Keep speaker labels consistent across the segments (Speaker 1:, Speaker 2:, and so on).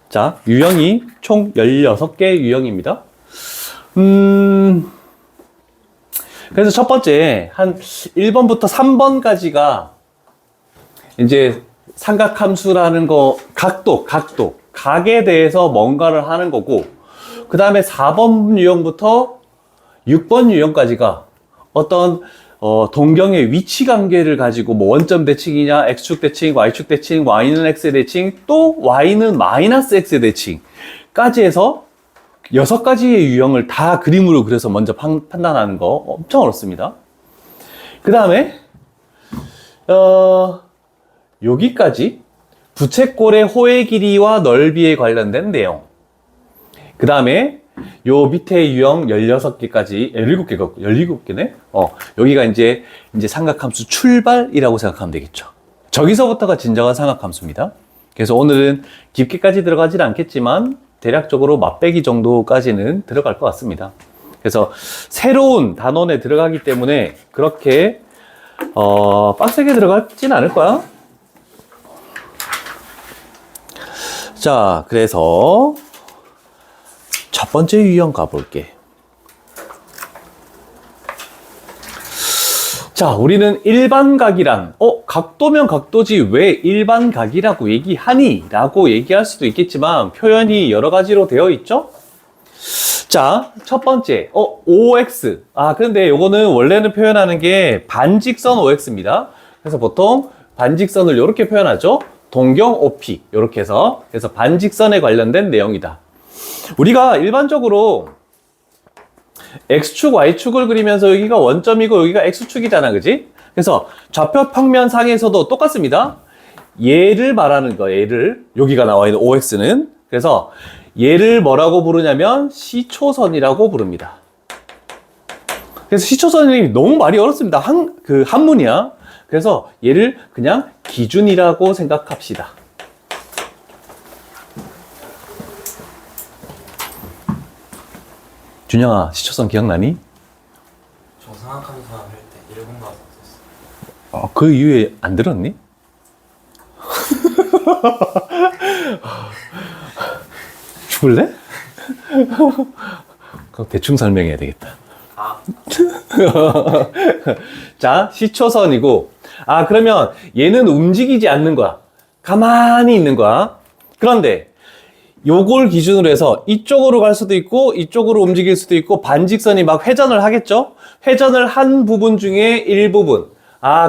Speaker 1: 자, 유형이 총 16개 유형입니다. 그래서 첫 번째, 한 1번부터 3번까지가 이제 삼각함수라는 거, 각에 대해서 뭔가를 하는 거고, 그 다음에 4번 유형부터 6번 유형까지가 어떤 동경의 위치 관계를 가지고 뭐 원점 대칭이냐, x축 대칭, y축 대칭, y는 x 대칭, 또 y는 마이너스 x 대칭까지 해서 6가지의 유형을 다 그림으로 그려서 먼저 판단하는 거 엄청 어렵습니다. 그 다음에 여기까지 부채꼴의 호의 길이와 넓이에 관련된 내용. 그 다음에 요 밑에 유형 16개까지, 17개네? 여기가 이제 삼각함수 출발이라고 생각하면 되겠죠. 저기서부터가 진정한 삼각함수입니다. 그래서 오늘은 깊게까지 들어가지는 않겠지만, 대략적으로 맛배기 정도까지는 들어갈 것 같습니다. 그래서 새로운 단원에 들어가기 때문에 그렇게, 빡세게 들어가진 않을 거야. 자, 그래서, 첫 번째 유형 가볼게. 자, 우리는 일반각이란, 각도면 각도지 왜 일반각이라고 얘기하니? 라고 얘기할 수도 있겠지만, 표현이 여러 가지로 되어 있죠? 자, 첫 번째, OX. 그런데 요거는 원래는 표현하는 게 반직선 OX입니다. 그래서 보통 반직선을 이렇게 표현하죠? 동경 OP. 이렇게 해서. 그래서 반직선에 관련된 내용이다. 우리가 일반적으로 X축, Y축을 그리면서 여기가 원점이고 여기가 X축이잖아, 그지? 그래서 좌표 평면상에서도 똑같습니다. 얘를 말하는 거, 얘를. 여기가 나와 있는 OX는. 그래서 얘를 뭐라고 부르냐면 시초선이라고 부릅니다. 그래서 시초선이 너무 말이 어렵습니다. 한문이야. 그래서 얘를 그냥 기준이라고 생각합시다. 준영아, 시초선 기억나니?
Speaker 2: 저 삼각함수 할 때 1번 가서 썼어요.
Speaker 1: 그 이후에 안 들었니? 죽을래? 그럼 대충 설명해야 되겠다. 자, 시초선이고, 그러면 얘는 움직이지 않는 거야. 가만히 있는 거야. 그런데 요걸 기준으로 해서 이쪽으로 갈 수도 있고 이쪽으로 움직일 수도 있고 반직선이 막 회전을 하겠죠? 회전을 한 부분 중에 일부분.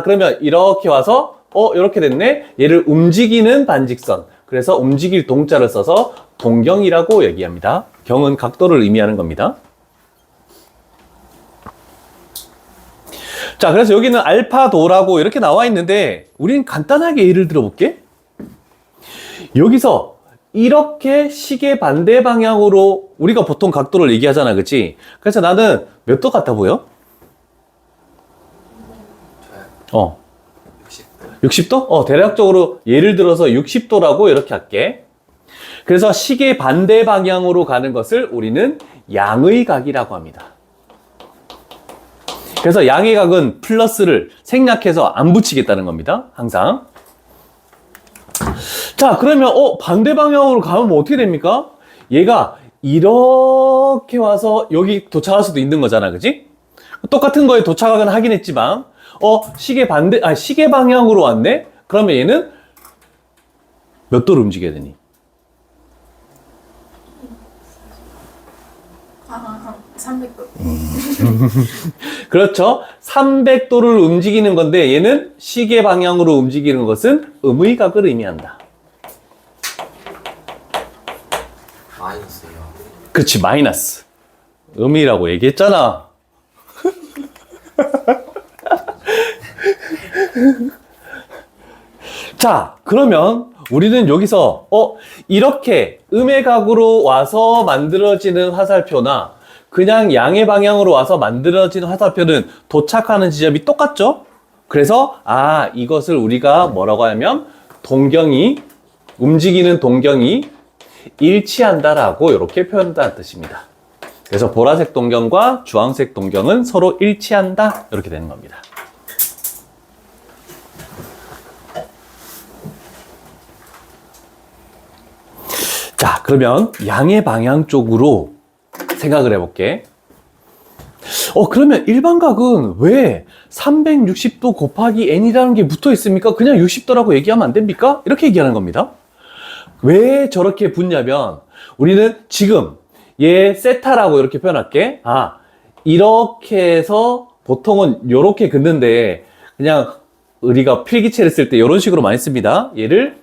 Speaker 1: 그러면 이렇게 와서 이렇게 됐네? 얘를 움직이는 반직선. 그래서 움직일 동자를 써서 동경이라고 얘기합니다. 경은 각도를 의미하는 겁니다. 자, 그래서 여기는 알파도라고 이렇게 나와 있는데 우린 간단하게 예를 들어볼게. 여기서 이렇게 시계 반대 방향으로 우리가 보통 각도를 얘기하잖아, 그치? 그래서 나는 몇 도 같아 보여?
Speaker 2: 저요? 60도.
Speaker 1: 60도? 대략적으로 예를 들어서 60도라고 이렇게 할게. 그래서 시계 반대 방향으로 가는 것을 우리는 양의 각이라고 합니다. 그래서 양의 각은 플러스를 생략해서 안 붙이겠다는 겁니다. 항상. 자, 그러면 반대 방향으로 가면 뭐 어떻게 됩니까? 얘가 이렇게 와서 여기 도착할 수도 있는 거잖아, 그지? 똑같은 거에 도착하긴 하긴 했지만 시계 방향으로 왔네? 그러면 얘는 몇 도로 움직여야 되니?
Speaker 3: 300도.
Speaker 1: 그렇죠. 300도를 움직이는 건데 얘는 시계 방향으로 움직이는 것은 음의각을 의미한다.
Speaker 2: 마이너스요.
Speaker 1: 그렇지, 마이너스. 음이라고 얘기했잖아. 자, 그러면 우리는 여기서 이렇게 음의 각으로 와서 만들어지는 화살표나 그냥 양의 방향으로 와서 만들어지는 화살표는 도착하는 지점이 똑같죠? 그래서 이것을 우리가 뭐라고 하면 움직이는 동경이 일치한다라고 이렇게 표현한다는 뜻입니다. 그래서 보라색 동경과 주황색 동경은 서로 일치한다 이렇게 되는 겁니다. 그러면 양의 방향 쪽으로 생각을 해볼게. 그러면 일반각은 왜 360도 곱하기 n이라는 게 붙어 있습니까? 그냥 60도라고 얘기하면 안 됩니까? 이렇게 얘기하는 겁니다. 왜 저렇게 붙냐면 우리는 지금 얘 세타라고 이렇게 표현할게. 이렇게 해서 보통은 이렇게 긋는데 그냥 우리가 필기체를 쓸 때 이런 식으로 많이 씁니다. 얘를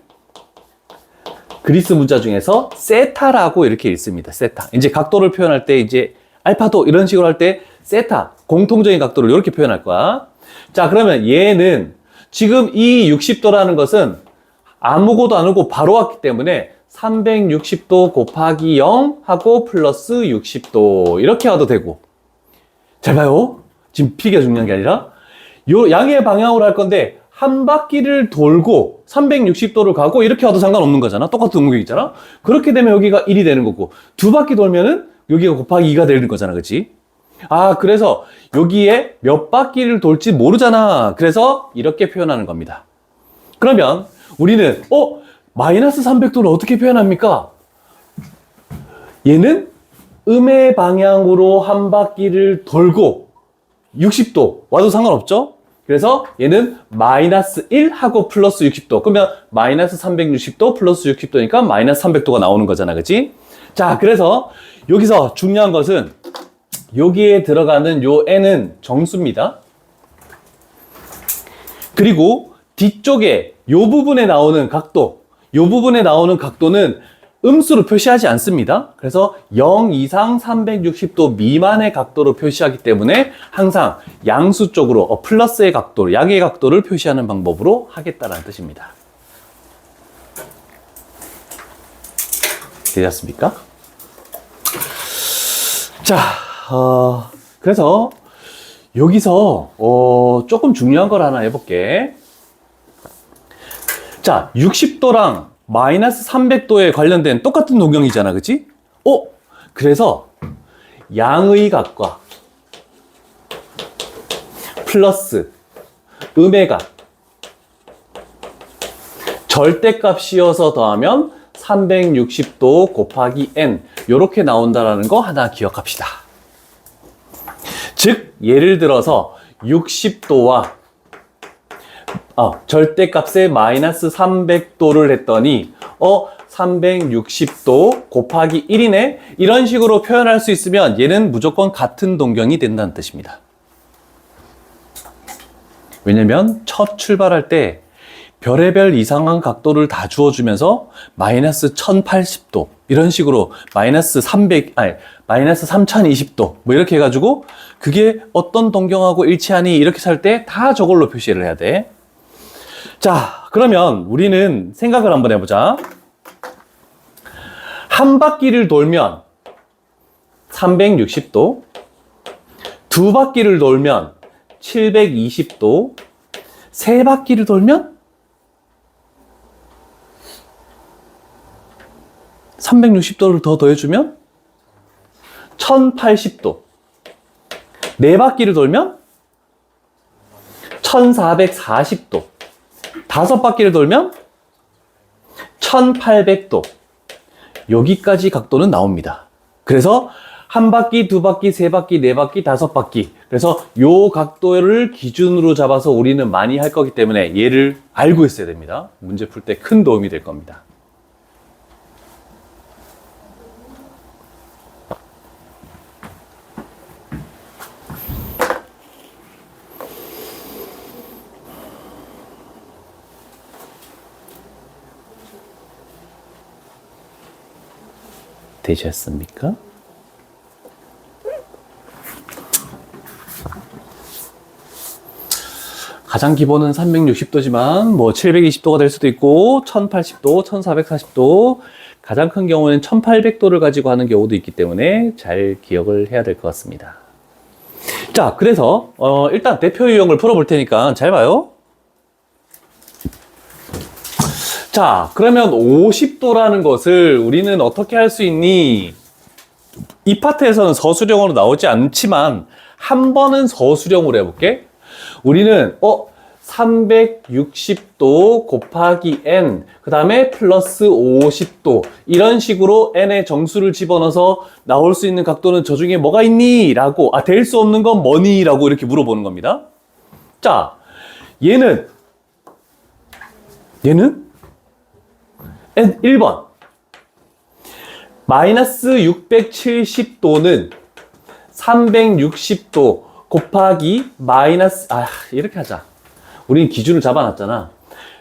Speaker 1: 그리스 문자 중에서 세타라고 이렇게 읽습니다. 세타. 이제 각도를 표현할 때 이제 알파도 이런 식으로 할 때 세타, 공통적인 각도를 이렇게 표현할 거야. 자, 그러면 얘는 지금 이 60도라는 것은 아무것도 안 오고 바로 왔기 때문에 360도 곱하기 0 하고 플러스 60도 이렇게 와도 되고. 잘 봐요. 지금 필기가 중요한 게 아니라 요 양의 방향으로 할 건데 한 바퀴를 돌고 360도를 가고 이렇게 와도 상관없는 거잖아. 똑같은 음극이잖아. 그렇게 되면 여기가 1이 되는 거고 두 바퀴 돌면은 여기가 곱하기 2가 되는 거잖아. 그치? 그래서 여기에 몇 바퀴를 돌지 모르잖아. 그래서 이렇게 표현하는 겁니다. 그러면 우리는 마이너스 300도를 어떻게 표현합니까? 얘는 음의 방향으로 한 바퀴를 돌고 60도 와도 상관없죠? 그래서 얘는 마이너스 1 하고 플러스 60도. 그러면 마이너스 360도 플러스 60도니까 마이너스 300도가 나오는 거잖아. 그치? 자, 그래서 여기서 중요한 것은 여기에 들어가는 요 n은 정수입니다. 그리고 뒤쪽에 요 부분에 나오는 각도, 요 부분에 나오는 각도는 음수로 표시하지 않습니다. 그래서 0 이상 360도 미만의 각도로 표시하기 때문에 항상 양수 쪽으로 플러스의 각도, 양의 각도를 표시하는 방법으로 하겠다는 뜻입니다. 되셨습니까? 자, 그래서 여기서 조금 중요한 걸 하나 해볼게. 자, 60도랑 마이너스 300도에 관련된 똑같은 동경이잖아. 그치? 그래서 양의 각과 플러스 음의 각 절대값이어서 더하면 360도 곱하기 n 이렇게 나온다는 거 하나 기억합시다. 즉 예를 들어서 60도와 절대값에 마이너스 300도를 했더니 360도 곱하기 1이네 이런 식으로 표현할 수 있으면 얘는 무조건 같은 동경이 된다는 뜻입니다. 왜냐면 첫 출발할 때 별의별 이상한 각도를 다 주어주면서 마이너스 1080도 이런 식으로 마이너스 3020도 뭐 이렇게 해가지고 그게 어떤 동경하고 일치하니 이렇게 살 때 다 저걸로 표시를 해야 돼. 자, 그러면 우리는 생각을 한번 해보자. 한 바퀴를 돌면 360도, 두 바퀴를 돌면 720도, 세 바퀴를 돌면 360도를 더 더해주면 1080도, 네 바퀴를 돌면 1440도, 다섯 바퀴를 돌면 1800도. 여기까지 각도는 나옵니다. 그래서 한 바퀴, 두 바퀴, 세 바퀴, 네 바퀴, 다섯 바퀴. 그래서 요 각도를 기준으로 잡아서 우리는 많이 할 거기 때문에 얘를 알고 있어야 됩니다. 문제 풀 때 큰 도움이 될 겁니다. 되셨습니까? 가장 기본은 360도지만 뭐 720도가 될 수도 있고 1080도, 1440도 가장 큰 경우는 1800도를 가지고 하는 경우도 있기 때문에 잘 기억을 해야 될 것 같습니다. 자, 그래서 일단 대표 유형을 풀어볼 테니까 잘 봐요. 자, 그러면 50도라는 것을 우리는 어떻게 할 수 있니? 이 파트에서는 서술형으로 나오지 않지만 한 번은 서술형으로 해볼게. 우리는 360도 곱하기 n, 그 다음에 플러스 50도. 이런 식으로 n의 정수를 집어넣어서 나올 수 있는 각도는 저 중에 뭐가 있니? 라고, 될 수 없는 건 뭐니? 라고 이렇게 물어보는 겁니다. 자, 얘는 1번. 마이너스 670도는 360도 곱하기 마이너스, 이렇게 하자. 우린 기준을 잡아놨잖아.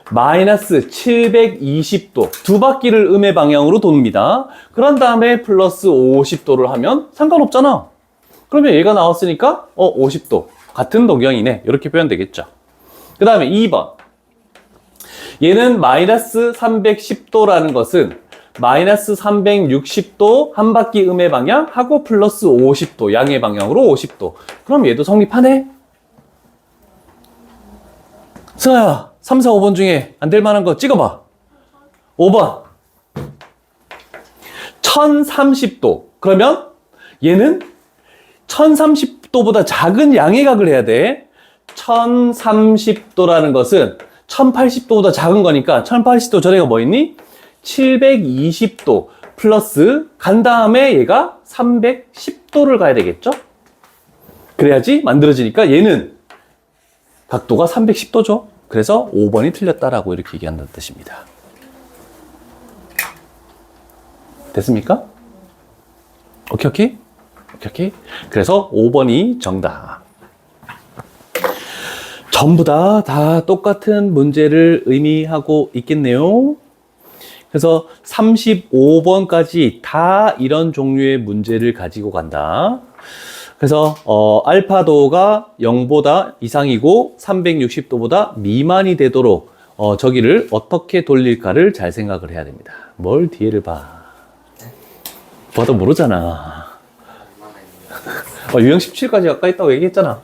Speaker 1: 마이너스 720도. 두 바퀴를 음의 방향으로 돕니다. 그런 다음에 플러스 50도를 하면 상관없잖아. 그러면 얘가 나왔으니까, 50도. 같은 동경이네. 이렇게 표현되겠죠. 그 다음에 2번. 얘는 마이너스 310도라는 것은 마이너스 360도 한 바퀴 음의 방향 하고 플러스 50도 양의 방향으로 50도. 그럼 얘도 성립하네? 승아야, 3, 4, 5번 중에 안 될 만한 거 찍어봐. 5번. 1030도. 그러면 얘는 1030도보다 작은 양의 각을 해야 돼. 1030도라는 것은 1080도보다 작은 거니까 1080도 전에가 뭐 있니? 720도 플러스 간 다음에 얘가 310도를 가야 되겠죠? 그래야지 만들어지니까 얘는 각도가 310도죠. 그래서 5번이 틀렸다라고 이렇게 얘기한다는 뜻입니다. 됐습니까? 오케이. 그래서 5번이 정답. 전부 다 똑같은 문제를 의미하고 있겠네요. 그래서 35번까지 다 이런 종류의 문제를 가지고 간다. 그래서 알파도가 0보다 이상이고 360도보다 미만이 되도록 저기를 어떻게 돌릴까를 잘 생각을 해야 됩니다. 뭘 뒤에를 봐. 봐도 모르잖아. 유형 17까지 가까이 있다고 얘기했잖아.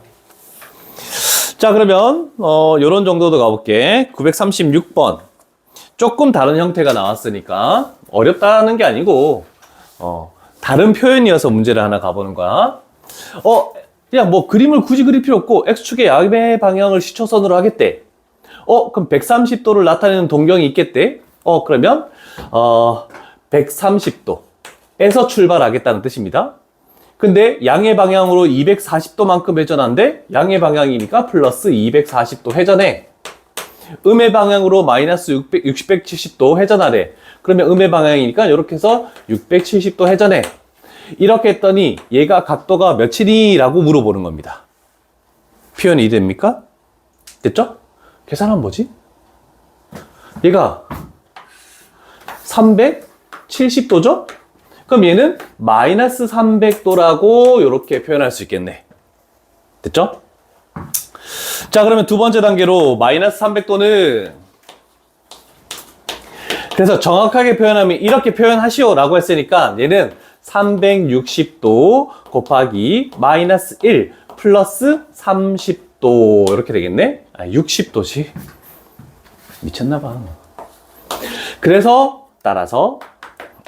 Speaker 1: 자, 그러면 요런 정도도 가볼게. 936번. 조금 다른 형태가 나왔으니까 어렵다는 게 아니고 다른 표현이어서 문제를 하나 가보는 거야. 그냥 뭐 그림을 굳이 그릴 필요 없고 X축의 양의 방향을 시초선으로 하겠대. 그럼 130도를 나타내는 동경이 있겠대. 그러면 130도에서 출발하겠다는 뜻입니다. 근데 양의 방향으로 240도만큼 회전한데 양의 방향이니까 플러스 240도 회전해. 음의 방향으로 마이너스 670도 회전하래. 그러면 음의 방향이니까 이렇게 해서 670도 회전해. 이렇게 했더니 얘가 각도가 몇이니? 라고 물어보는 겁니다. 표현이 됩니까? 됐죠? 계산하면 뭐지? 얘가 370도죠? 그럼 얘는 마이너스 300도라고 이렇게 표현할 수 있겠네. 됐죠? 자, 그러면 두 번째 단계로 마이너스 300도는 그래서 정확하게 표현하면 이렇게 표현하시오 라고 했으니까 얘는 360도 곱하기 마이너스 1 플러스 30도 이렇게 되겠네. 60도지. 미쳤나봐. 그래서 따라서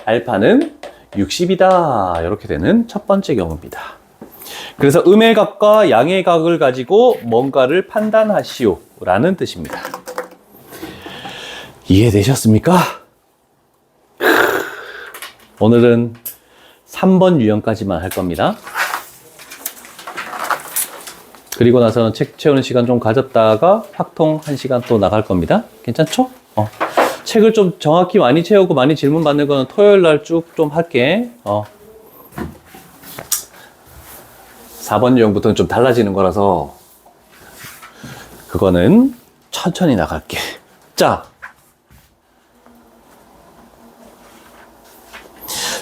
Speaker 1: 알파는 60이다 이렇게 되는 첫 번째 경우입니다. 그래서 음의 각과 양의 각을 가지고 뭔가를 판단하시오 라는 뜻입니다. 이해되셨습니까? 오늘은 3번 유형까지만 할 겁니다. 그리고 나서는 책 채우는 시간 좀 가졌다가 확통 1시간 또 나갈 겁니다. 괜찮죠? 책을 좀 정확히 많이 채우고 많이 질문 받는 거는 토요일 날 쭉 좀 할게. 4번 유형부터는 좀 달라지는 거라서 그거는 천천히 나갈게. 자,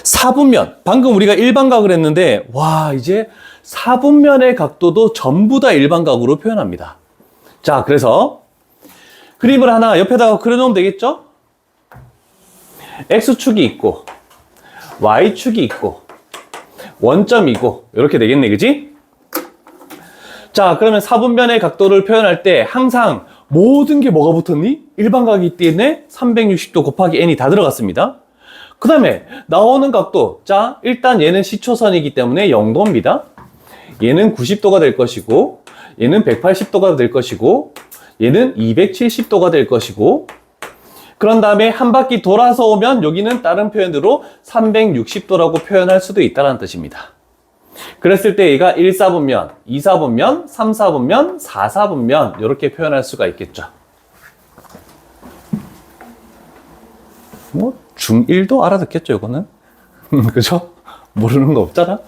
Speaker 1: 4분면. 방금 우리가 일반각을 했는데 와, 이제 4분면의 각도도 전부 다 일반각으로 표현합니다. 자, 그래서 그림을 하나 옆에다가 그려놓으면 되겠죠? X축이 있고 Y축이 있고 원점이고 이렇게 되겠네, 그지? 자, 그러면 4분면의 각도를 표현할 때 항상 모든 게 뭐가 붙었니? 일반각이 있기 때문에 360도 곱하기 n이 다 들어갔습니다. 그 다음에 나오는 각도. 자, 일단 얘는 시초선이기 때문에 0도입니다. 얘는 90도가 될 것이고 얘는 180도가 될 것이고 얘는 270도가 될 것이고, 그런 다음에 한 바퀴 돌아서 오면 여기는 다른 표현으로 360도라고 표현할 수도 있다는 뜻입니다. 그랬을 때 얘가 1, 4분면, 2, 4분면, 3, 4분면, 4, 4분면 이렇게 표현할 수가 있겠죠. 뭐 중1도 알아듣겠죠, 이거는. 그죠? 모르는 거 없잖아.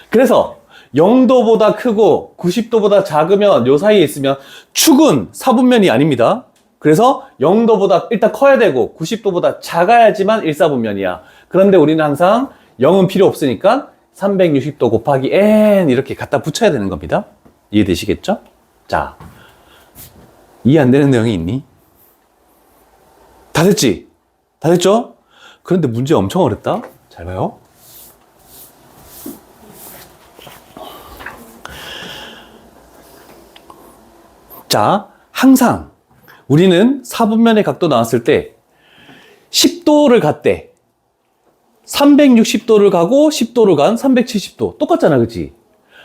Speaker 1: 그래서 0도보다 크고 90도보다 작으면 요 사이에 있으면 축은 4분면이 아닙니다. 그래서 0도보다 일단 커야 되고 90도보다 작아야지만 1, 4분면이야. 그런데 우리는 항상 0은 필요 없으니까 360도 곱하기 n 이렇게 갖다 붙여야 되는 겁니다. 이해되시겠죠? 자, 이해 안 되는 내용이 있니? 다 됐지? 다 됐죠? 그런데 문제 엄청 어렵다. 잘 봐요. 자, 항상 우리는 4분면의 각도 나왔을 때 10도를 갔대. 360도를 가고 10도를 간 370도. 똑같잖아, 그치?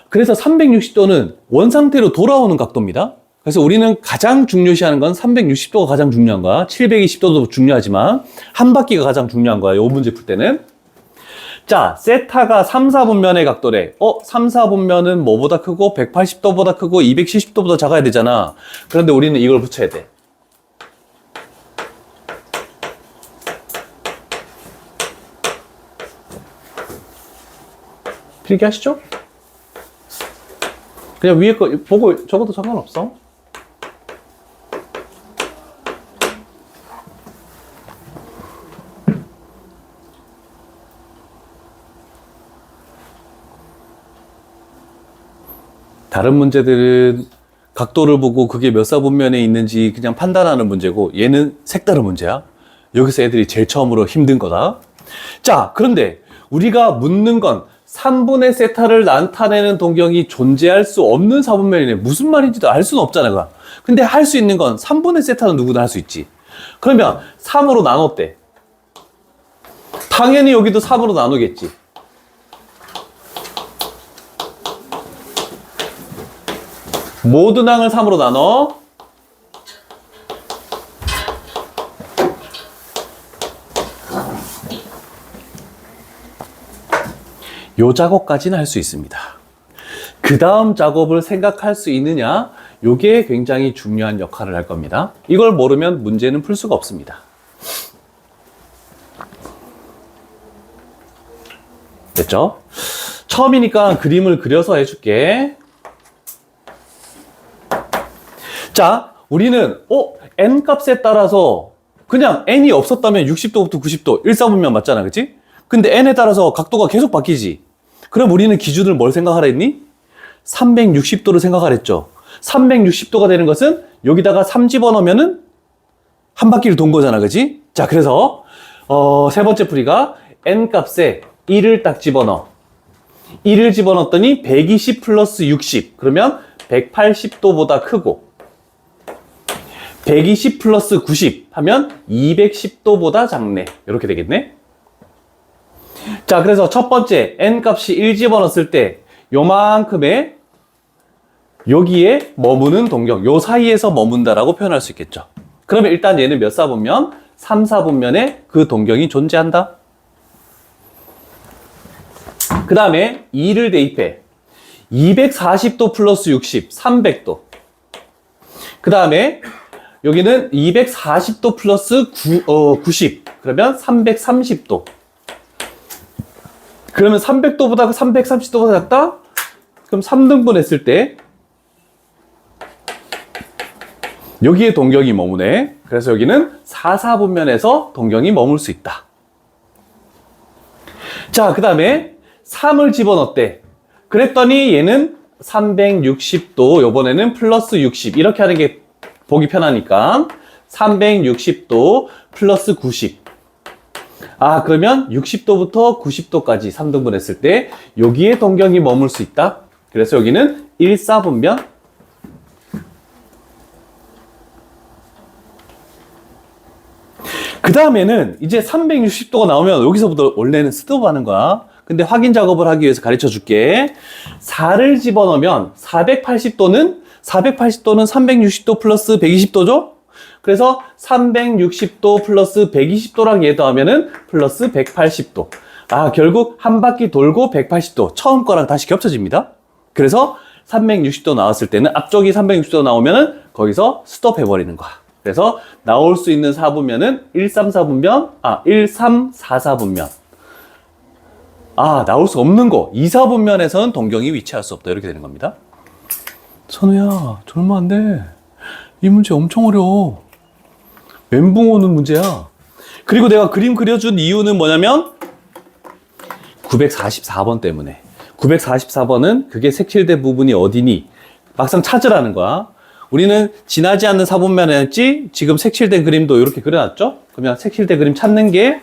Speaker 1: 그래서 360도는 원상태로 돌아오는 각도입니다. 그래서 우리는 가장 중요시하는 건 360도가 가장 중요한 거야. 720도도 중요하지만 한 바퀴가 가장 중요한 거야. 이 문제 풀 때는. 자, 세타가 3, 4분면의 각도래. 3, 4분면은 뭐보다 크고 180도보다 크고 270도보다 작아야 되잖아. 그런데 우리는 이걸 붙여야 돼. 필기하시죠? 그냥 위에 거 보고 적어도 상관없어. 다른 문제들은 각도를 보고 그게 몇 사분면에 있는지 그냥 판단하는 문제고 얘는 색다른 문제야. 여기서 애들이 제일 처음으로 힘든 거다. 자, 그런데 우리가 묻는 건 3분의 세타를 나타내는 동경이 존재할 수 없는 4분면이네. 무슨 말인지도 알 수는 없잖아. 근데 할 수 있는 건 3분의 세타는 누구나 할 수 있지. 그러면 3으로 나눴대. 당연히 여기도 3으로 나누겠지. 모든 항을 3으로 나눠. 요 작업까지는 할 수 있습니다. 그 다음 작업을 생각할 수 있느냐? 요게 굉장히 중요한 역할을 할 겁니다. 이걸 모르면 문제는 풀 수가 없습니다. 됐죠? 처음이니까 그림을 그려서 해줄게. 자, 우리는 n 값에 따라서 그냥 n이 없었다면 60도부터 90도 1, 4분면 맞잖아, 그치? 근데 n에 따라서 각도가 계속 바뀌지. 그럼 우리는 기준을 뭘 생각하라 했니? 360도를 생각하랬죠. 360도가 되는 것은 여기다가 3 집어넣으면은 한 바퀴를 돈 거잖아, 그치? 자, 그래서 세 번째 풀이가 n 값에 1을 딱 집어넣어. 1을 집어넣었더니 120 플러스 60 그러면 180도보다 크고 120 플러스 90 하면 210도보다 작네. 이렇게 되겠네. 자, 그래서 첫 번째 n 값이 1 집어넣었을 때 요만큼의 여기에 머무는 동경, 요 사이에서 머문다라고 표현할 수 있겠죠. 그러면 일단 얘는 몇 사분면? 3, 4분면에 그 동경이 존재한다. 그 다음에 2를 대입해. 240도 플러스 60, 300도. 그 다음에 여기는 240도 플러스 90. 그러면 330도. 그러면 300도보다 330도보다 작다? 그럼 3등분 했을 때 여기에 동경이 머무네. 그래서 여기는 4, 4분면에서 동경이 머물 수 있다. 자, 그 다음에 3을 집어넣었대. 그랬더니 얘는 360도, 요번에는 플러스 60. 이렇게 하는 게 보기 편하니까 360도 플러스 90. 아, 그러면 60도부터 90도까지 3등분 했을 때 여기에 동경이 머물 수 있다. 그래서 여기는 1, 4분면. 그 다음에는 이제 360도가 나오면 여기서부터 원래는 스톱 하는 거야. 근데 확인 작업을 하기 위해서 가르쳐 줄게. 4를 집어넣으면 480도는 480도는 360도 플러스 120도죠? 그래서 360도 플러스 120도랑 얘 더하면은 플러스 180도. 아, 결국 한 바퀴 돌고 180도. 처음 거랑 다시 겹쳐집니다. 그래서 360도 나왔을 때는 앞쪽이 360도 나오면은 거기서 스톱해버리는 거야. 그래서 나올 수 있는 사분면은 1344분면. 아, 나올 수 없는 거. 2사분면에서는 동경이 위치할 수 없다. 이렇게 되는 겁니다. 선우야, 졸면 안 돼. 이 문제 엄청 어려워. 멘붕 오는 문제야. 그리고 내가 그림 그려준 이유는 뭐냐면 944번 때문에. 944번은 그게 색칠된 부분이 어디니? 막상 찾으라는 거야. 우리는 지나지 않는 사분면이었지 지금 색칠된 그림도 이렇게 그려놨죠? 그러면 색칠된 그림 찾는 게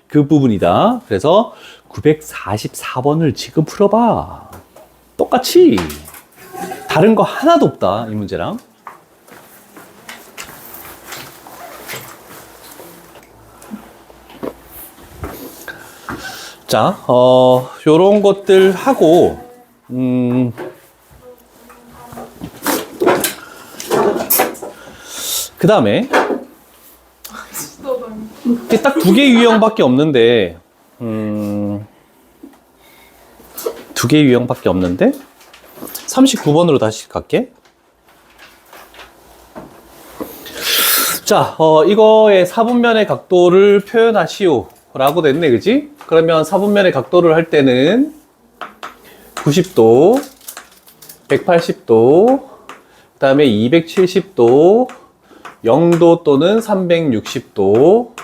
Speaker 1: 그 부분이다. 그래서 944번을 지금 풀어봐. 똑같이. 다른 거 하나도 없다. 이 문제랑. 자, 요런 것들 하고, 그 다음에, 딱 두 개 유형밖에 없는데, 두 개 유형밖에 없는데, 39번으로 다시 갈게. 자, 이거의 사분면의 각도를 표현하시오. 라고 됐네, 그지? 그러면 사분면의 각도를 할 때는 90도, 180도, 그 다음에 270도, 0도 또는 360도.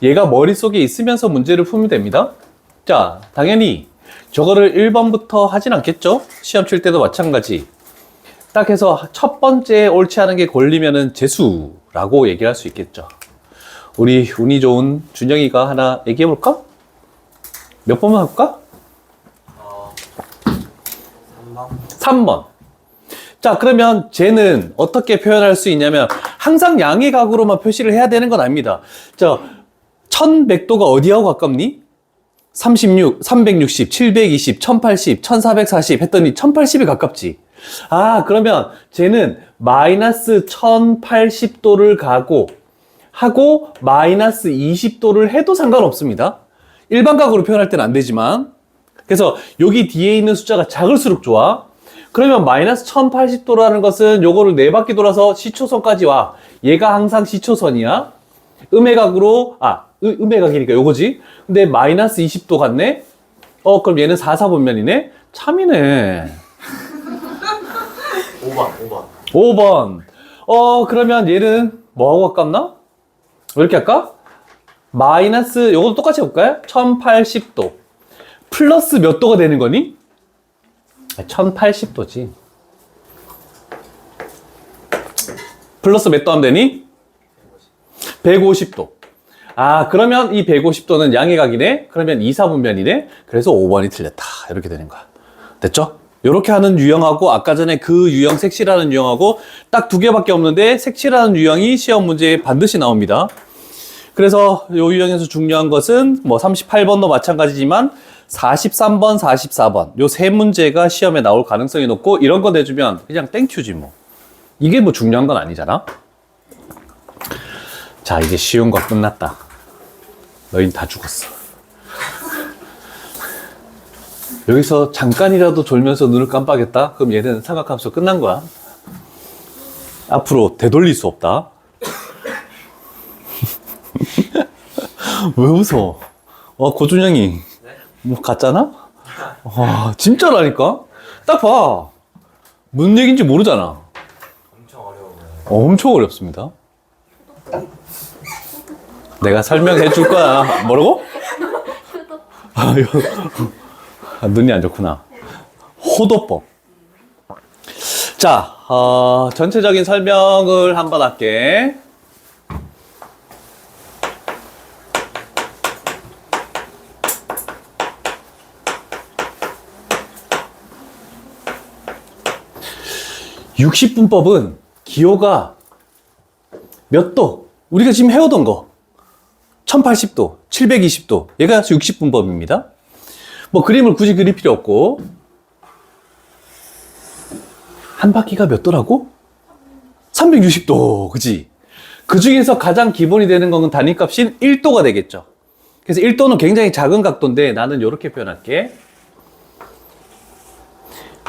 Speaker 1: 얘가 머릿속에 있으면서 문제를 풀면 됩니다. 자, 당연히 저거를 1번부터 하진 않겠죠? 시험 칠 때도 마찬가지. 딱 해서 첫 번째 옳지 않은 게 걸리면은 재수라고 얘기할 수 있겠죠. 우리 운이 좋은 준영이가 하나 얘기해 볼까? 몇 번만 할까?
Speaker 2: 3번.
Speaker 1: 3번. 자, 그러면 쟤는 어떻게 표현할 수 있냐면 항상 양의 각으로만 표시를 해야 되는 건 아닙니다. 자, 1100도가 어디하고 가깝니? 36, 360, 720, 1080, 1440 했더니 1080이 가깝지. 아, 그러면 쟤는 마이너스 1080도를 가고 하고 마이너스 20도를 해도 상관없습니다. 일반각으로 표현할 때는 안 되지만. 그래서 여기 뒤에 있는 숫자가 작을수록 좋아. 그러면 마이너스 1080도라는 것은 요거를 4바퀴 돌아서 시초선까지 와. 얘가 항상 시초선이야. 음의 각으로, 음의 각이니까 요거지. 근데 마이너스 20도 같네? 그럼 얘는 4사분면이네? 참이네.
Speaker 2: 5번.
Speaker 1: 5번. 그러면 얘는 뭐하고 가깝나? 왜 이렇게 할까? 마이너스, 요것도 똑같이 해볼까요? 1080도. 플러스 몇 도가 되는 거니? 1080도지. 플러스 몇 도 하면 되니? 150도. 아, 그러면 이 150도는 양의 각이네? 그러면 2사분면이네? 그래서 5번이 틀렸다. 이렇게 되는 거야. 됐죠? 이렇게 하는 유형하고 아까 전에 그 유형 색칠하는 유형하고 딱 두 개밖에 없는데 색칠하는 유형이 시험 문제에 반드시 나옵니다. 그래서 이 유형에서 중요한 것은 뭐 38번도 마찬가지지만 43번, 44번 요 세 문제가 시험에 나올 가능성이 높고 이런 거 내주면 그냥 땡큐지 뭐. 이게 뭐 중요한 건 아니잖아. 자, 이제 쉬운 거 끝났다. 너희는 다 죽었어. 여기서 잠깐이라도 졸면서 눈을 깜빡했다? 그럼 얘는 삼각함수 끝난 거야. 앞으로 되돌릴 수 없다. 왜 웃어? 고준영이.
Speaker 2: 네?
Speaker 1: 뭐, 가짜나? 진짜라니까? 딱 봐. 무슨 얘기인지 모르잖아.
Speaker 2: 엄청 어려워요.
Speaker 1: 엄청 어렵습니다. 내가 설명해 줄 거야. 뭐라고? 눈이 안 좋구나. 호도법. 자, 전체적인 설명을 한번 할게. (60분법은) 기호가 몇 도? 우리가 지금 해오던 거 1080도, 720도 얘가 60분법입니다. 뭐 그림을 굳이 그릴 필요 없고 한 바퀴가 몇 도라고? 360도, 그지? 그 중에서 가장 기본이 되는 건 단위값인 1도가 되겠죠. 그래서 1도는 굉장히 작은 각도인데 나는 이렇게 표현할게.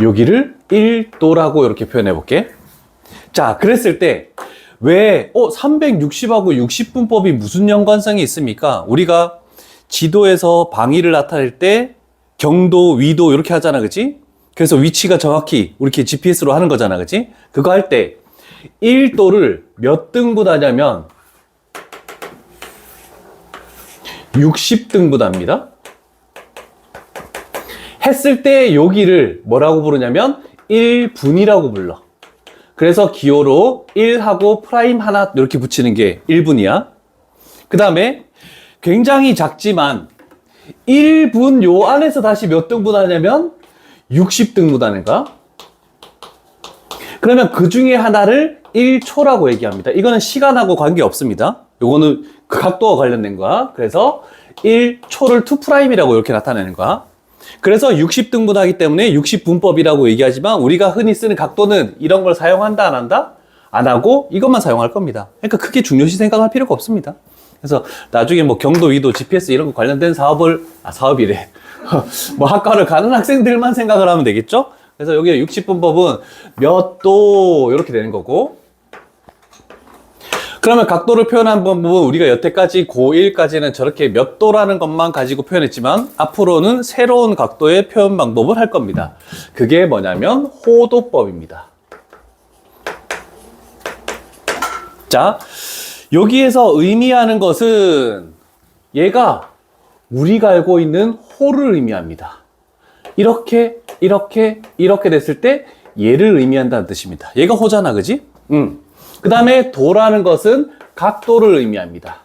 Speaker 1: 여기를 1도라고 이렇게 표현해 볼게. 자, 그랬을 때 왜 360하고 60분법이 무슨 연관성이 있습니까? 우리가 지도에서 방위를 나타낼 때 경도, 위도 이렇게 하잖아, 그치? 그래서 위치가 정확히 이렇게 GPS로 하는 거잖아, 그치? 그거 할 때 1도를 몇 등분하냐면 60등분합니다. 했을 때 여기를 뭐라고 부르냐면 1분이라고 불러. 그래서 기호로 1하고 프라임 하나 이렇게 붙이는 게 1분이야. 그 다음에 굉장히 작지만 1분 요 안에서 다시 몇 등분 하냐면 60등분 하는 거야. 그러면 그 중에 하나를 1초라고 얘기합니다. 이거는 시간하고 관계없습니다. 요거는 그 각도와 관련된 거야. 그래서 1초를 2'이라고 이렇게 나타내는 거야. 그래서 60등분 하기 때문에 60분법이라고 얘기하지만 우리가 흔히 쓰는 각도는 이런 걸 사용한다, 안 한다? 안 하고 이것만 사용할 겁니다. 그러니까 크게 중요시 생각할 필요가 없습니다. 그래서 나중에 뭐 경도, 위도, GPS 이런 거 관련된 사업이래. 뭐 학과를 가는 학생들만 생각을 하면 되겠죠? 그래서 여기 60분법은 몇 도 이렇게 되는 거고, 그러면 각도를 표현한 방법은 우리가 여태까지 고1까지는 저렇게 몇 도라는 것만 가지고 표현했지만 앞으로는 새로운 각도의 표현 방법을 할 겁니다. 그게 뭐냐면 호도법입니다. 자, 여기에서 의미하는 것은 얘가 우리가 알고 있는 호를 의미합니다. 이렇게 됐을 때 얘를 의미한다는 뜻입니다. 얘가 호잖아, 그지? 그 다음에 도라는 것은 각도를 의미합니다.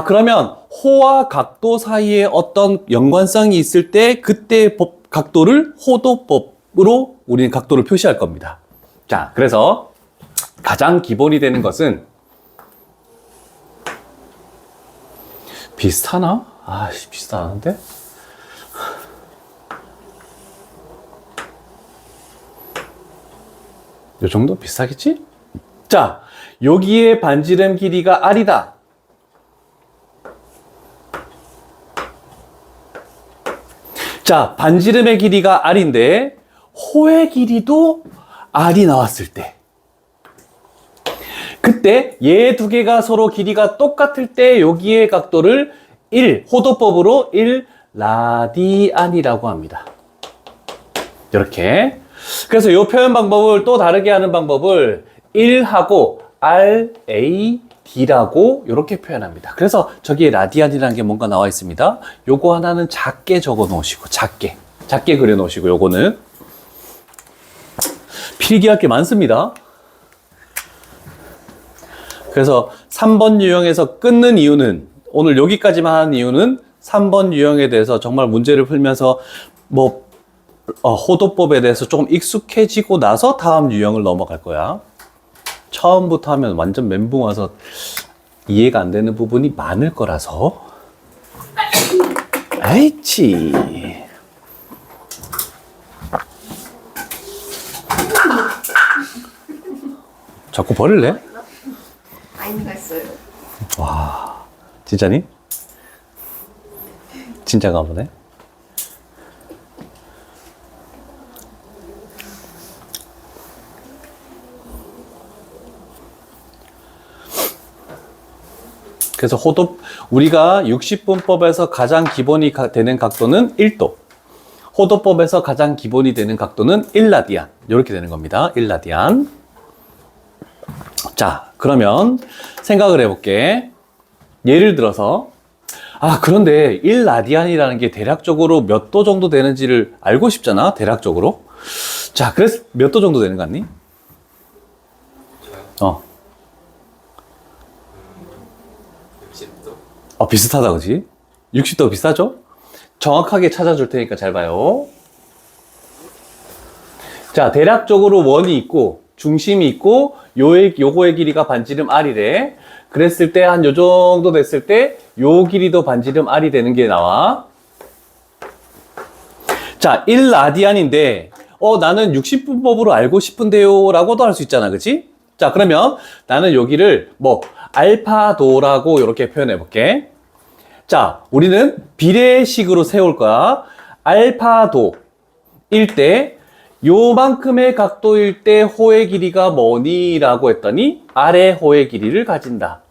Speaker 1: 그러면 호와 각도 사이에 어떤 연관성이 있을 때 그때 각도를 호도법으로 우리는 각도를 표시할 겁니다. 자, 그래서 가장 기본이 되는 것은 비슷하나? 비슷 안 하는데? 요 정도 비슷하겠지? 자, 여기에 반지름 길이가 R이다. 자, 반지름의 길이가 R인데 호의 길이도 R이 나왔을 때, 그때 얘 두 개가 서로 길이가 똑같을 때 여기에 각도를 1, 호도법으로 1라디안이라고 합니다. 이렇게. 그래서 이 표현 방법을 또 다르게 하는 방법을 1하고 RAD라고 이렇게 표현합니다. 그래서 저기에 라디안이라는 게 뭔가 나와 있습니다. 요거 하나는 작게 적어 놓으시고, 작게 그려 놓으시고, 요거는 필기할 게 많습니다. 그래서 3번 유형에서 끊는 이유는, 오늘 여기까지만 하는 이유는 3번 유형에 대해서 정말 문제를 풀면서 호도법에 대해서 조금 익숙해지고 나서 다음 유형을 넘어갈 거야. 처음부터 하면 완전 멘붕 와서 이해가 안 되는 부분이 많을 거라서. 아이치. 자꾸 버릴래?
Speaker 3: 아이가 있어요.
Speaker 1: 와, 진짜니? 진짜가 보네. 그래서 우리가 60분법에서 가장 기본이 되는 각도는 1도. 호도법에서 가장 기본이 되는 각도는 1라디안. 이렇게 되는 겁니다. 1라디안. 자, 그러면 생각을 해볼게. 예를 들어서, 그런데 1라디안이라는 게 대략적으로 몇 도 정도 되는지를 알고 싶잖아, 대략적으로. 자, 그래서 몇 도 정도 되는 거 같니?
Speaker 2: 저요? 60도?
Speaker 1: 비슷하다, 그지? 60도 비슷하죠? 정확하게 찾아줄 테니까 잘 봐요. 자, 대략적으로 원이 있고, 중심이 있고, 요거의 길이가 반지름 R이래. 그랬을 때, 한 요 정도 됐을 때, 요 길이도 반지름 R이 되는 게 나와. 자, 1라디안인데, 나는 60분법으로 알고 싶은데요 라고도 할 수 있잖아, 그치? 자, 그러면 나는 여기를 뭐 알파도라고 이렇게 표현해 볼게. 자, 우리는 비례식으로 세울 거야. 알파도일 때 요만큼의 각도일 때 호의 길이가 뭐니? 라고 했더니 아래 호의 길이를 가진다.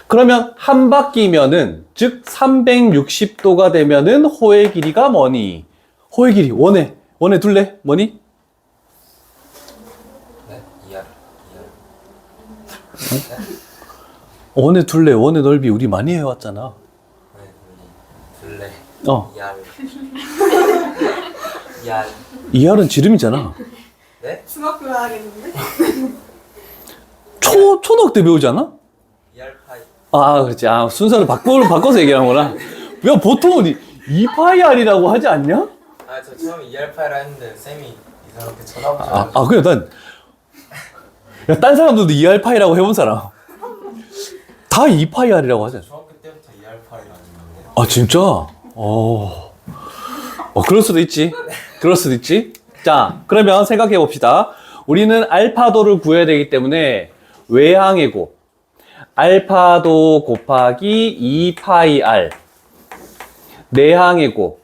Speaker 1: 그러면 한 바퀴면은, 즉 360도가 되면은 호의 길이가 뭐니? 호의 길이 원에 둘래? 뭐니?
Speaker 2: 네? 이할.
Speaker 1: 원에 둘래? 원의 넓이 우리 많이 해왔잖아.
Speaker 2: 네, 둘레.
Speaker 1: 어,
Speaker 2: 이할. 이할.
Speaker 1: 이하는 지름이잖아.
Speaker 2: 네?
Speaker 3: 중학교 가야겠는데?
Speaker 1: 초등 때 배우지 않아?
Speaker 2: 이할 파이.
Speaker 1: 아, 그렇지. 아, 순서를 바꿔서 얘기하는구나. 야, 보통은 2파이알이라고 하지 않냐?
Speaker 2: 아, 저 처음에 이할 파이라 했는데 쌤이 이상하게 쳐다보셔.
Speaker 1: 그래, 딴 사람들도 2알파이라고 해본 사람. 다 2파이알이라고 하잖아.
Speaker 2: 중학교 때부터 이할 파이라 했는데.
Speaker 1: 아, 진짜? 그럴 수도 있지. 그럴 수도 있지. 자, 그러면 생각해 봅시다. 우리는 알파도를 구해야 되기 때문에 외항의 곱, 알파도 곱하기 2파이알, 내항의 곱,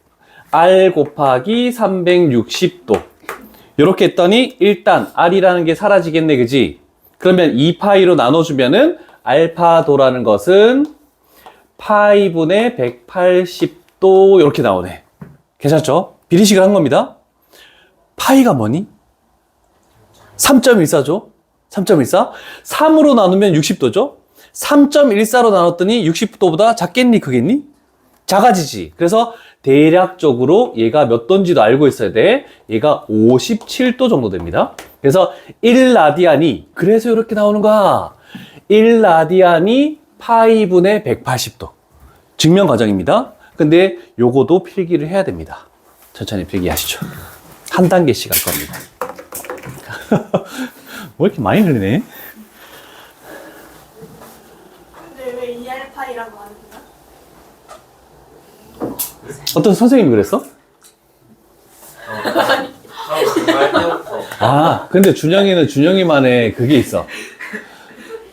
Speaker 1: r 곱하기 360도. 이렇게 했더니 일단 r이라는 게 사라지겠네, 그지? 그러면 2파이로 나눠주면은 알파도라는 것은 파이분의 180도 이렇게 나오네. 괜찮죠? 비례식을 한 겁니다. 파이가 뭐니? 3.14죠? 3.14? 3으로 나누면 60도죠? 3.14로 나눴더니 60도보다 작겠니? 크겠니? 작아지지. 그래서 대략적으로 얘가 몇 도인지도 알고 있어야 돼. 얘가 57도 정도 됩니다. 그래서 1라디안이, 그래서 이렇게 나오는 거야. 1라디안이 파이분의 180도. 증명 과정입니다. 근데 요거도 필기를 해야 됩니다. 천천히 필기하시죠. 한 단계씩 할 겁니다. 뭐 이렇게 많이 흘리네?
Speaker 3: 근데 왜 이알파이라고 하는 거야?
Speaker 1: 어떤 선생님이 그랬어?
Speaker 2: 처음 할 때부터.
Speaker 1: 근데 준영이는 준영이만의 그게 있어.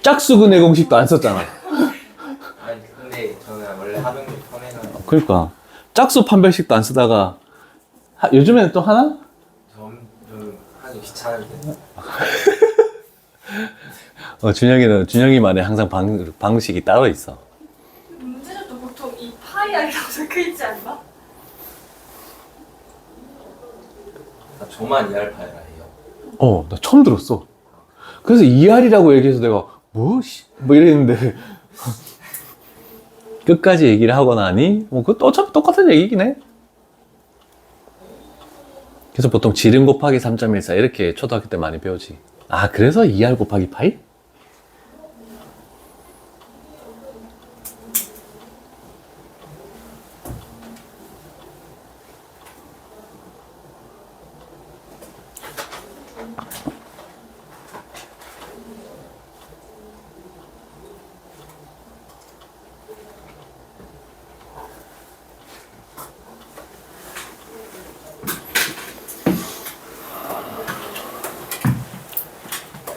Speaker 1: 짝수근의 공식도 안 썼잖아.
Speaker 2: 아니, 근데 저는 원래 하병이 편해서
Speaker 1: 그러니까 짝수 판별식도 안 쓰다가 요즘에는 또 하나?
Speaker 2: 좀 하기 귀찮은데.
Speaker 1: 준영이는 준영이만의 항상 방식이 따로 있어.
Speaker 3: 문제들도 보통 이 파이알이라고 적혀있지 않나?
Speaker 2: 나 저만 이할 파이라 해요.
Speaker 1: 나 처음 들었어. 그래서 ER이라고 얘기해서 내가 뭐 이랬는데 끝까지 얘기를 하고 나니 그것도 어차피 똑같은 얘기긴 해. 그래서 보통 지름 곱하기 3.14 이렇게 초등학교 때 많이 배우지. 그래서 2R 곱하기 파이?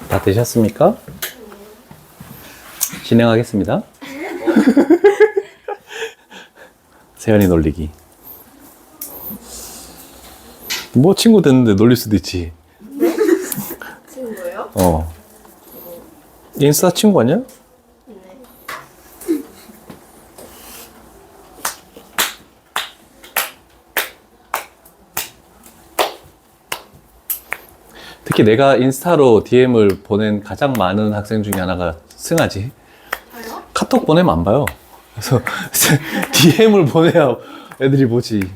Speaker 1: 다 되셨습니까? 진행하겠습니다. 세연이 놀리기. 뭐 친구 됐는데 놀릴 수도 있지.
Speaker 3: 친구예요?
Speaker 1: 인스타 친구 아니야?
Speaker 3: 네.
Speaker 1: 특히 내가 인스타로 DM을 보낸 가장 많은 학생 중에 하나가 승아지.
Speaker 3: 저요?
Speaker 1: 카톡 보내면 안 봐요. 그래서 DM을 보내야 애들이 보지.
Speaker 4: 근데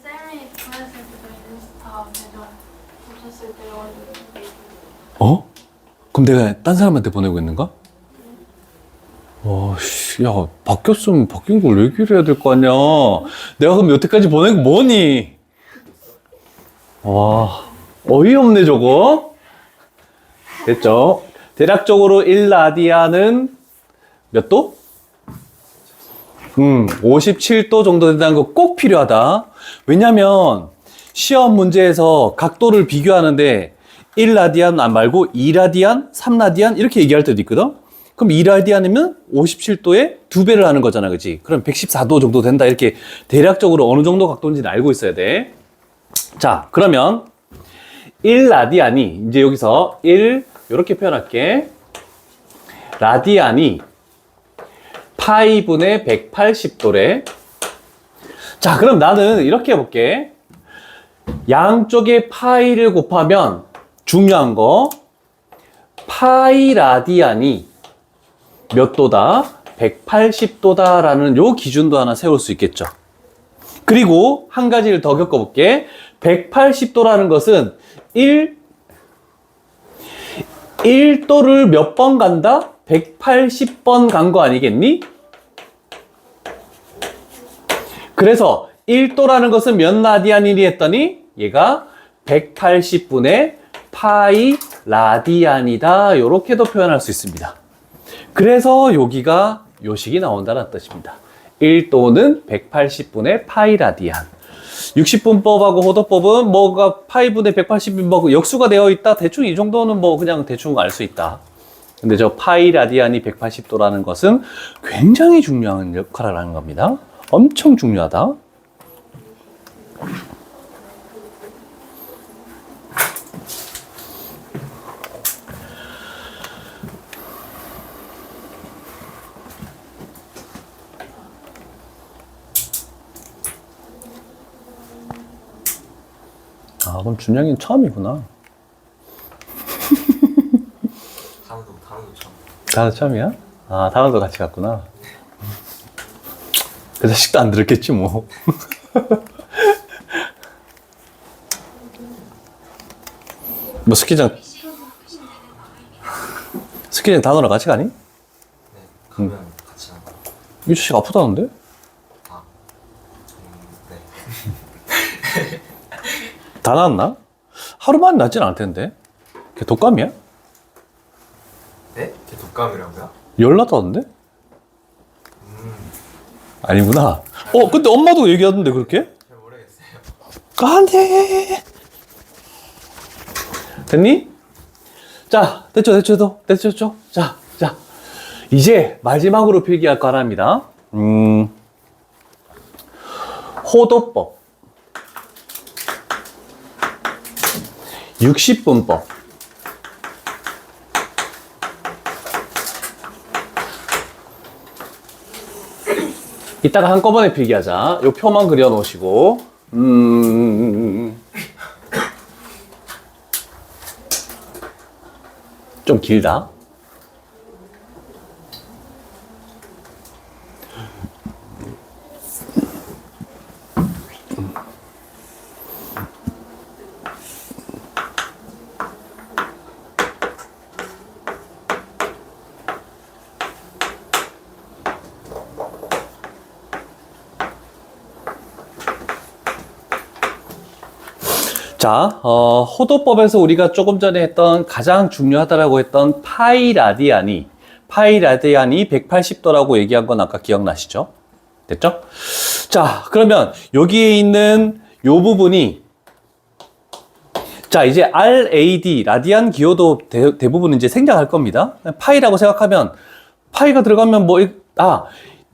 Speaker 4: 쌤이 보냈을 때도 인스타 계정 보셨을 때여가지고
Speaker 1: 그럼 내가 딴 사람한테 보내고 있는가? 야, 바뀌었으면 바뀐 걸 얘기를 해야 될 거 아니야. 내가 그럼 여태까지 보낸 거 뭐니? 어이없네, 저거. 됐죠? 대략적으로 1라디안은 몇 도? 57도 정도 된다는 거 꼭 필요하다. 왜냐면 시험 문제에서 각도를 비교하는데 1라디안 말고 2라디안, 3라디안 이렇게 얘기할 때도 있거든. 그럼 2라디안이면 57도에 2배를 하는 거잖아, 그치? 그럼 114도 정도 된다. 이렇게 대략적으로 어느 정도 각도인지는 알고 있어야 돼. 자, 그러면 1라디안이 이제 여기서 1 이렇게 표현할게. 라디안이 파이분의 180도래. 자, 그럼 나는 이렇게 해볼게. 양쪽에 파이를 곱하면 중요한 거 파이 라디안이 몇 도다? 180도다 라는 요 기준도 하나 세울 수 있겠죠. 그리고 한 가지를 더 겪어볼게. 180도라는 것은 1도를 몇 번 간다? 180번 간 거 아니겠니? 그래서 1도라는 것은 몇 라디안이니 했더니 얘가 180분의 파이 라디안이다. 이렇게도 표현할 수 있습니다. 그래서 여기가 요식이 나온다는 뜻입니다. 1도는 180분의 파이 라디안. 60분법하고 호도법은 뭐가 파이분의 180이 뭐 역수가 되어 있다. 대충 이 정도는 뭐 그냥 대충 알 수 있다. 근데 저 파이 라디안이 180도라는 것은 굉장히 중요한 역할을 하는 겁니다. 엄청 중요하다. 아, 그럼 준영이는 처음이구나.
Speaker 2: 단어도 처음.
Speaker 1: 다들 처음이야? 아, 다음도 같이 갔구나. 그 자식도 안 들었겠지, 뭐. 뭐, 스키장 단어랑 같이 가니?
Speaker 2: 네, 가면 같이 나가.
Speaker 1: 이 자식 아프다는데?
Speaker 2: 아, 네.
Speaker 1: 다 나았나? 하루만 낫진 않을 텐데. 걔 독감이야?
Speaker 2: 네? 걔 독감이라고요?
Speaker 1: 열 났다던데? 아니구나. 근데 엄마도 얘기하던데, 그렇게?
Speaker 2: 잘 모르겠어요.
Speaker 1: 안 돼! 됐니? 자, 됐죠. 자. 이제 마지막으로 필기할 거 하나입니다. 호도법. 60분법. 이따가 한꺼번에 필기하자. 요 표만 그려 놓으시고. 좀 길다. 자, 호도법에서 우리가 조금 전에 했던 가장 중요하다라고 했던 파이 라디안이 180도라고 얘기한 건 아까 기억나시죠? 됐죠? 자, 그러면 여기에 있는 요 부분이 자, 이제 RAD, 라디안 기호도 대부분 이제 생략할 겁니다. 파이라고 생각하면 파이가 들어가면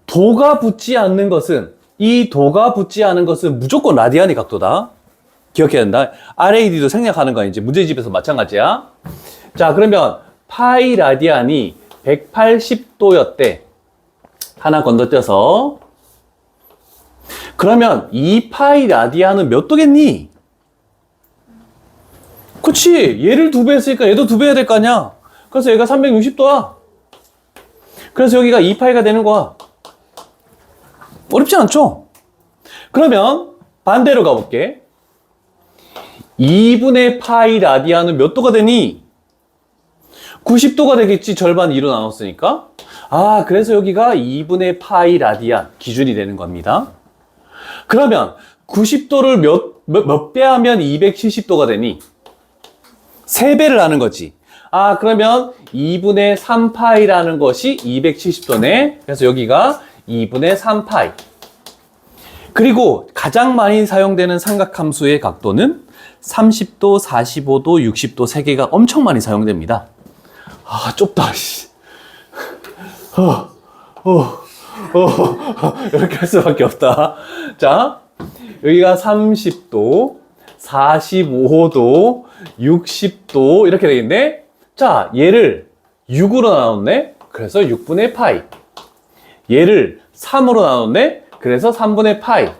Speaker 1: 도가 붙지 않는 것은 이 도가 붙지 않은 것은 무조건 라디안이 각도다. 기억해야 된다. RAD도 생략하는 거 이제 문제집에서 마찬가지야. 자, 그러면 파이 라디안이 180도였대. 하나 건너뛰어서. 그러면 이 파이 라디안은 몇 도겠니? 그치. 얘를 2배 했으니까 얘도 2배 해야 될 거 아니야. 그래서 얘가 360도야. 그래서 여기가 2파이가 되는 거야. 어렵지 않죠? 그러면 반대로 가볼게. 2분의 파이 라디안은 몇 도가 되니? 90도가 되겠지. 절반 2로 나눴으니까. 그래서 여기가 2분의 파이 라디안 기준이 되는 겁니다. 그러면 90도를 몇 배 하면 270도가 되니? 3배를 하는 거지. 그러면 2분의 3파이라는 것이 270도네. 그래서 여기가 2분의 3파이. 그리고 가장 많이 사용되는 삼각함수의 각도는 30도, 45도, 60도 세 개가 엄청 많이 사용됩니다. 아, 좁다, 씨. 이렇게 할 수밖에 없다. 자, 여기가 30도, 45도, 60도 이렇게 되겠네. 자, 얘를 6으로 나눴네. 그래서 6분의 파이. 얘를 3으로 나눴네. 그래서 3분의 파이.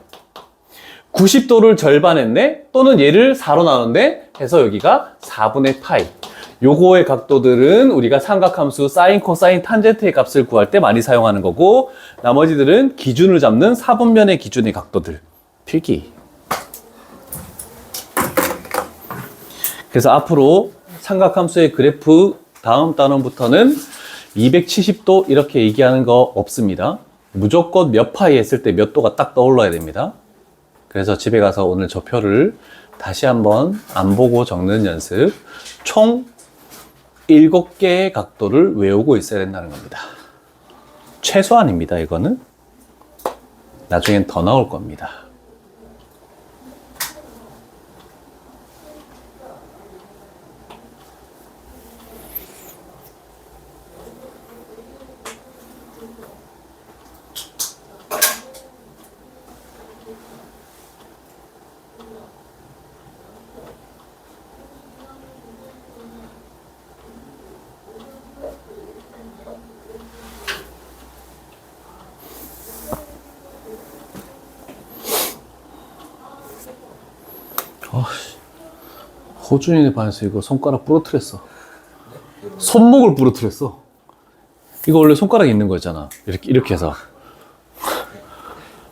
Speaker 1: 90도를 절반했네. 또는 얘를 4로 나눴네. 해서 여기가 4분의 파이. 요거의 각도들은 우리가 삼각함수 사인, 코사인, 탄젠트의 값을 구할 때 많이 사용하는 거고, 나머지들은 기준을 잡는 사분면의 기준의 각도들. 필기. 그래서 앞으로 삼각함수의 그래프 다음 단원부터는 270도 이렇게 얘기하는 거 없습니다. 무조건 몇 파이 했을 때 몇 도가 딱 떠올라야 됩니다. 그래서 집에 가서 오늘 저 표를 다시 한번 안 보고 적는 연습. 총 7개의 각도를 외우고 있어야 된다는 겁니다. 최소한입니다, 이거는. 나중엔 더 나올 겁니다. 호준이네 반에서 이거 손가락 부러뜨렸어. 손목을 부러뜨렸어. 이거 원래 손가락에 있는 거잖아. 이렇게 해서.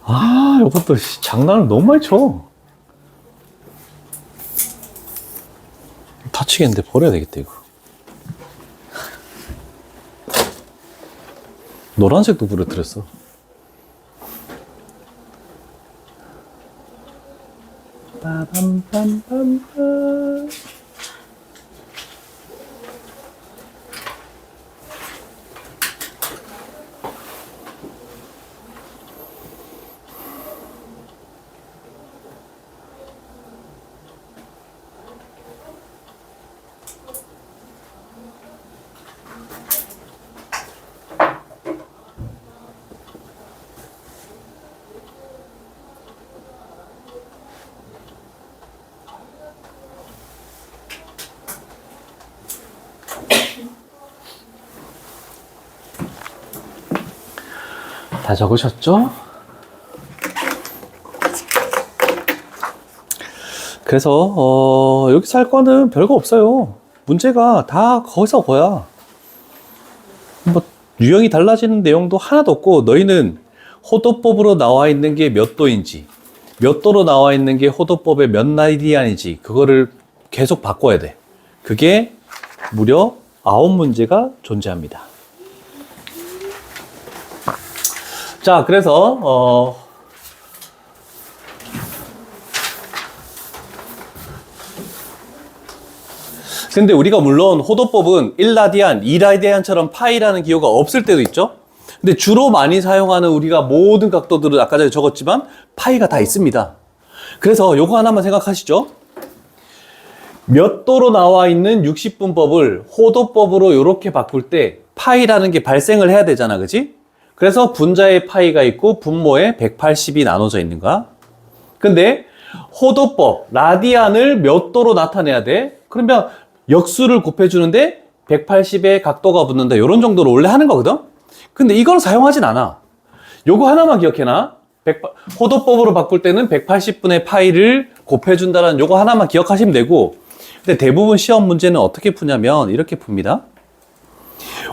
Speaker 1: 아, 이것도 장난을 너무 많이 쳐. 다치겠는데 버려야 되겠다, 이거. 노란색도 부러뜨렸어. 빠밤빰빰빰. 다 적으셨죠? 그래서 여기서 할 거는 별거 없어요. 문제가 다 거기서 거야. 뭐 유형이 달라지는 내용도 하나도 없고, 너희는 호도법으로 나와 있는 게 몇 도인지, 몇 도로 나와 있는 게 호도법의 몇 라디안인지 그거를 계속 바꿔야 돼. 그게 무려 9문제가 존재합니다. 자, 그래서 근데 우리가 물론 호도법은 1라디안, 2라디안처럼 파이라는 기호가 없을 때도 있죠. 근데 주로 많이 사용하는 우리가 모든 각도들은 아까 전에 적었지만 파이가 다 있습니다. 그래서 요거 하나만 생각하시죠. 몇 도로 나와 있는 60분법을 호도법으로 이렇게 바꿀 때 파이라는 게 발생을 해야 되잖아, 그지? 그래서 분자에 파이가 있고 분모에 180이 나눠져 있는 거야. 근데 호도법, 라디안을 몇 도로 나타내야 돼? 그러면 역수를 곱해주는데 180의 각도가 붙는다. 이런 정도로 원래 하는 거거든? 근데 이걸 사용하진 않아. 요거 하나만 기억해놔. 호도법으로 바꿀 때는 180분의 파이를 곱해준다는 요거 하나만 기억하시면 되고, 근데 대부분 시험 문제는 어떻게 푸냐면 이렇게 풉니다.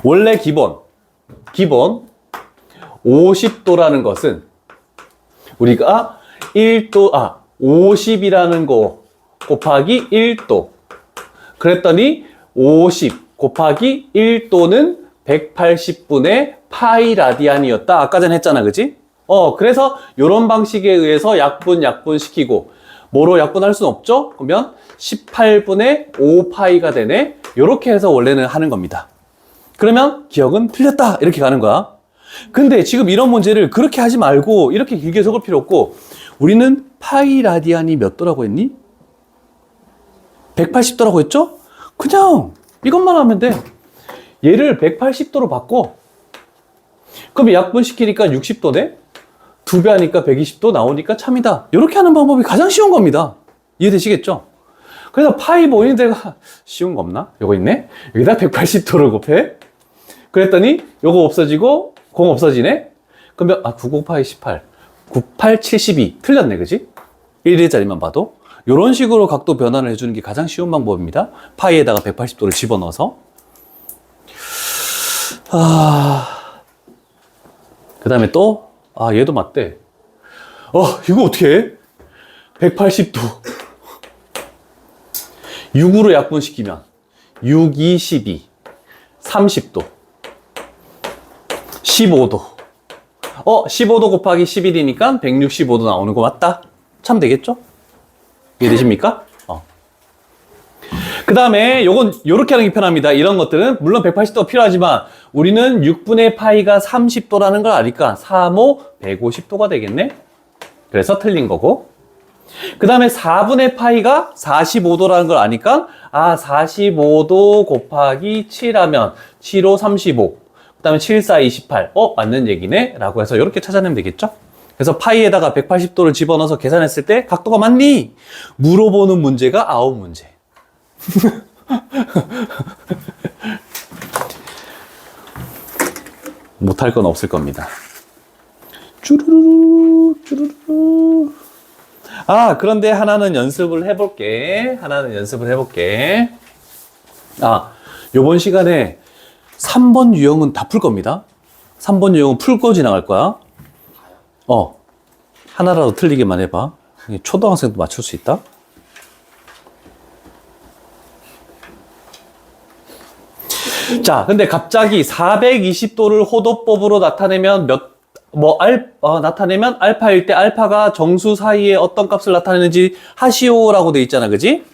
Speaker 1: 원래 기본 50도라는 것은 우리가 50이라는 거 곱하기 1도. 그랬더니 50 곱하기 1도는 180분의 파이 라디안이었다. 아까 전에 했잖아, 그지? 그래서 이런 방식에 의해서 약분 시키고, 뭐로 약분할 수는 없죠? 그러면 18분의 5파이가 되네. 이렇게 해서 원래는 하는 겁니다. 그러면 기억은 틀렸다. 이렇게 가는 거야. 근데 지금 이런 문제를 그렇게 하지 말고 이렇게 길게 적을 필요 없고 우리는 파이 라디안이 몇 도라고 했니? 180도라고 했죠? 그냥 이것만 하면 돼. 얘를 180도로 바꿔. 그럼 약분시키니까 60도네? 2배 하니까 120도 나오니까 참이다. 이렇게 하는 방법이 가장 쉬운 겁니다. 이해되시겠죠? 그래서 파이 모인데가 쉬운 거 없나? 요거 있네? 여기다 180도를 곱해. 그랬더니 요거 없어지고 0 없어지네? 그러면 99 파이 18 98 72 틀렸네, 그지? 1일짜리만 봐도 요런 식으로 각도 변환을 해주는 게 가장 쉬운 방법입니다. 파이에다가 180도를 집어넣어서 그 다음에 또 얘도 맞대. 이거 어떻게 해? 180도 6으로 약분시키면 6, 2, 12 30도 15도 15도 곱하기 11이니까 165도 나오는 거 맞다? 참 되겠죠? 이해되십니까? 그 다음에 요건 요렇게 하는 게 편합니다. 이런 것들은 물론 180도가 필요하지만 우리는 6분의 파이가 30도라는 걸 아니까 3, 5, 150도가 되겠네? 그래서 틀린 거고. 그 다음에 4분의 파이가 45도라는 걸 아니까 45도 곱하기 7하면 7, 5, 35. 그 다음에 7, 4, 28. 맞는 얘기네? 라고 해서 이렇게 찾아내면 되겠죠? 그래서 파이에다가 180도를 집어넣어서 계산했을 때 각도가 맞니? 물어보는 문제가 9문제. 못할 건 없을 겁니다. 쭈루루 쭈루루. 그런데 하나는 연습을 해볼게. 요번 시간에 3번 유형은 다 풀 겁니다. 3번 유형은 풀고 지나갈 거야. 하나라도 틀리기만 해봐. 초등학생도 맞출 수 있다. 자, 근데 갑자기 420도를 호도법으로 나타내면 나타내면 알파일 때 알파가 정수 사이에 어떤 값을 나타내는지 하시오라고 돼 있잖아, 그지?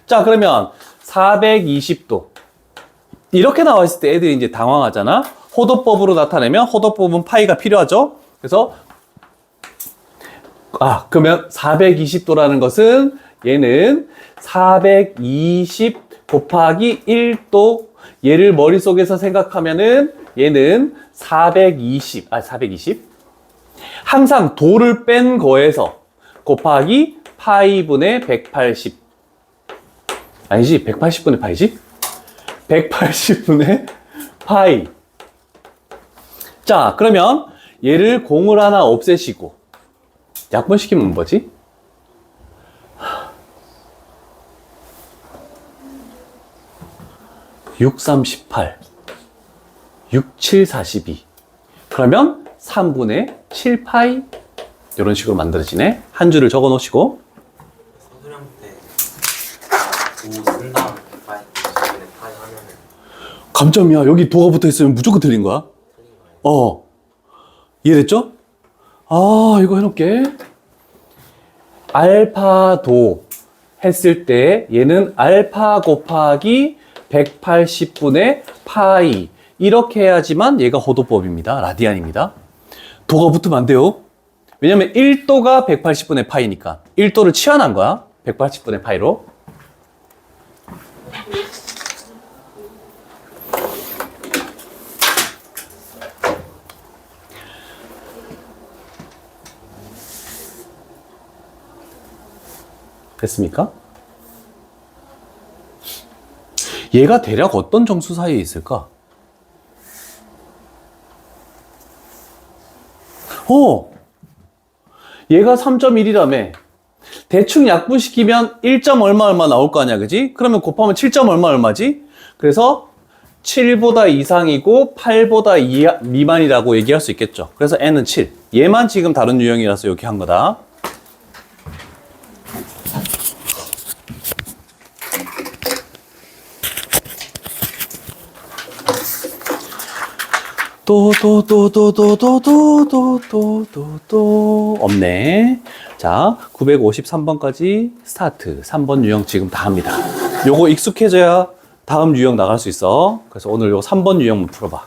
Speaker 1: 자, 그러면 420도. 이렇게 나와 있을 때 애들이 이제 당황하잖아? 호도법으로 나타내면 호도법은 파이가 필요하죠? 그래서, 그러면 420도라는 것은 얘는 420 곱하기 1도 얘를 머릿속에서 생각하면은 얘는 420 항상 도를 뺀 거에서 곱하기 파이분의 180 아니지 180분의 파이지? 180분의 파이. 자, 그러면 얘를 공을 하나 없애시고 약분시키면 뭐지? 6, 3, 18 6, 7, 42 그러면 3분의 7파이 이런 식으로 만들어지네. 한 줄을 적어 놓으시고
Speaker 2: 서술형 때5 쓴 다음에 파이 하면은
Speaker 1: 감점이야. 여기 도가 붙어 있으면 무조건 틀린 거야.
Speaker 2: 틀린 거예요.
Speaker 1: 이해됐죠? 이거 해놓을게. 알파도 했을 때 얘는 알파 곱하기 180분의 파이 이렇게 해야지만 얘가 호도법입니다. 라디안입니다. 도가 붙으면 안 돼요. 왜냐면 1도가 180분의 파이니까 1도를 치환한 거야. 180분의 파이로. 됐습니까? 얘가 대략 어떤 정수 사이에 있을까? 얘가 3.1이라며. 대충 약분시키면 1점 얼마 나올 거 아니야, 그지? 그러면 곱하면 7점 얼마지? 그래서 7보다 이상이고 8보다 미만이라고 얘기할 수 있겠죠. 그래서 n은 7. 얘만 지금 다른 유형이라서 이렇게 한 거다. 없네. 자, 953번까지 스타트. 3번 유형 지금 다 합니다. 요거 익숙해져야 다음 유형 나갈 수 있어. 그래서 오늘 요 3번 유형만 풀어봐.